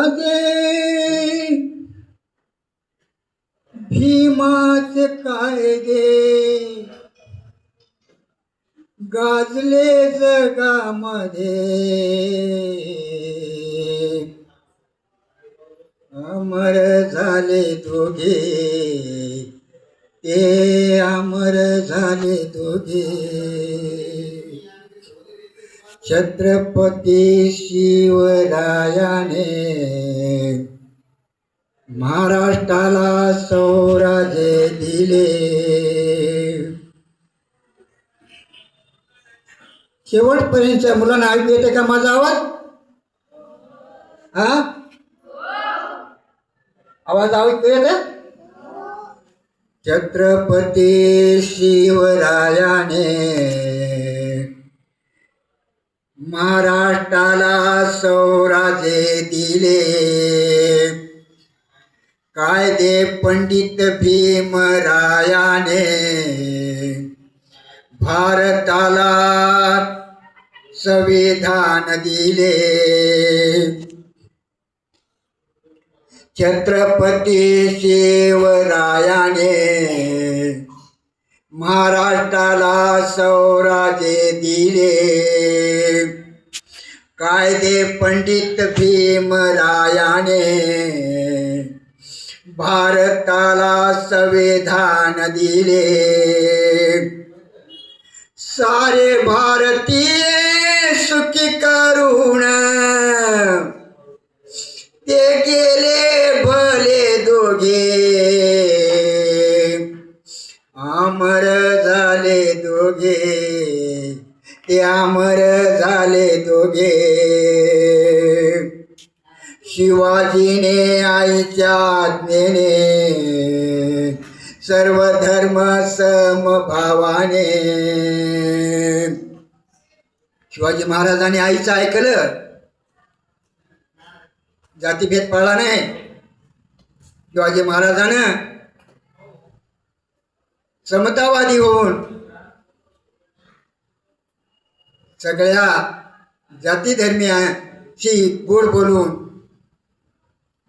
मध्ये भीमाचे कायदे गाजले जगामध्ये, अमर झाले दोघे, ते अमर झाले दोघे. छत्रपती शिवरायाने महाराष्ट्राला स्वराज्य दिले. शेवटपर्यंतच्या मुलांना ऐकू येते का माझा आवाज? हा, आवाज ऐकू येते? छत्रपती शिवरायाने महाराष्ट्राला स्वराज्य दिले. कायदे पंडित भीमरायाने भारताला संविधान दिले. छत्रपती शिवरायाने महाराष्ट्राला स्वराज्य दिले. कायदे पंडित भीमरायाने भारताला संविधान दिले. सारे भारतीय सुखी करून ते गेले भले दोघे, अमर झाले दोघे, ते अमर झाले दोघे. शिवाजीने आईच्या आज्ञेने सर्व धर्म समभावाने. शिवाजी महाराजांनी आईचं ऐकलं, जातीभेद पाळला नाही. शिवाजी महाराजानं समतावादी होऊन सगळ्या जाती धर्मियांशी गोड बोलून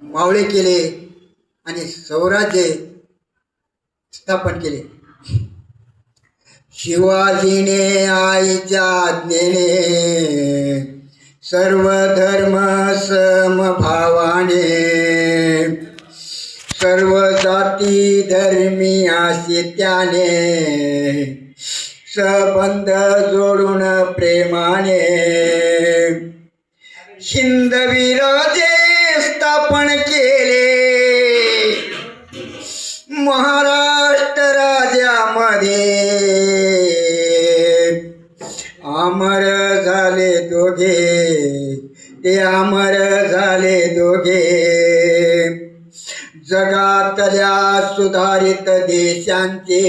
मावळे केले आणि स्वराज्य स्थापन केले. शिवाजीने आईच्या आज्ञेने सर्व धर्म समभावाने सर्व जाती धर्मियाशी त्याने संबंध जोडून प्रेमाने हिंदवी राजे स्थापन केले. महाराष्ट्र राज्यामध्ये अमर झाले दोघे, ते अमर झाले दोघे. जगातल्या सुधारित देशांचे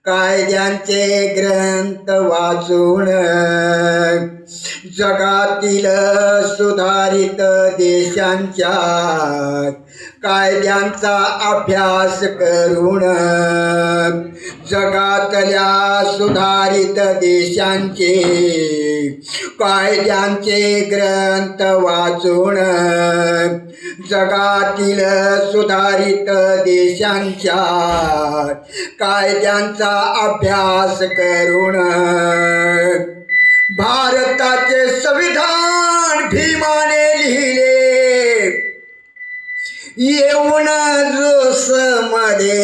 कायद्यांचे ग्रंथ वाचून, जगातील सुधारित देशांच्या कायद्यांचा अभ्यास करून, जगातल्या सुधारित देशांचे कायद्यांचे ग्रंथ वाचून, जगातील सुधारित देशांच्या कायद्यांचा अभ्यास करून भारताचे संविधान भीमाने लिहिले. येऊन जोशमध्ये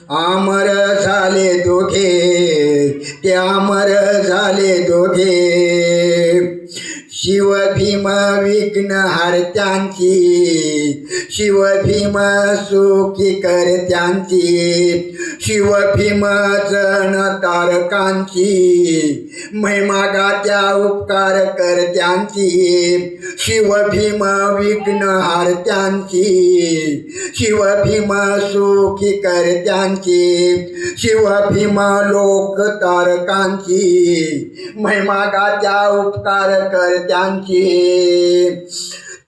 अमर झाले दोघे, ते अमर झाले दोघे. शिवभीम विघ्नहर्त्यांची, शिवभीम सुखी करत्यांची, शिवभीम जन तारकांची, महिमा गात्या उपकार करत्यांची. शिवभीम विघ्नहर्त्यांची, शिवभीम सुखी करत्यांची, शिवभीम लोक तारकांची, महिमा गात्या उपकार करत्यांची.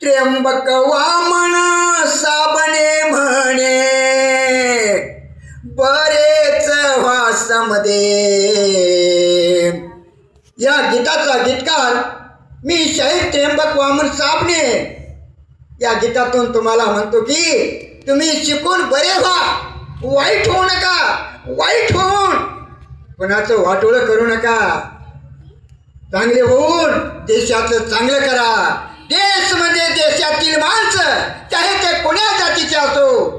त्र्यंबक वामन साबणे म्हणे, बरेच वासमध्ये. या गीताचा गीतकार मी शाहीर त्र्यंबक वामन साबणे या गीतातून तुम्हाला म्हणतो की तुम्ही शिकून बरे व्हा, वाईट होऊ नका, वाईट होऊन कोणाचं वाटोळं करू नका, चांगले होऊन देशाचं चांगलं करा. देश म्हणजे देशातील माणसं, चाहे ते कोण्या जातीचे असो,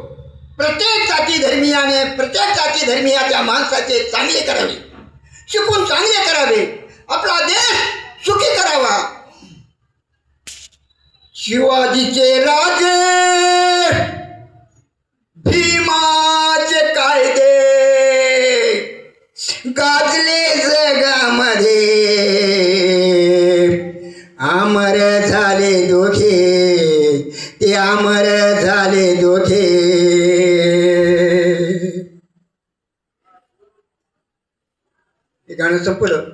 प्रत्येक जाती धर्मीयाने प्रत्येक जाती धर्मीयाच्या माणसाचे चांगले करावे, शिकून चांगले करावे, आपला देश सुखी करावा. शिवाजीचे राजे भीमाचे कायदे गाजले जगामध्ये, अमर झाले दोघे, ते अमर झाले दोघे. हे गाणं संपलं.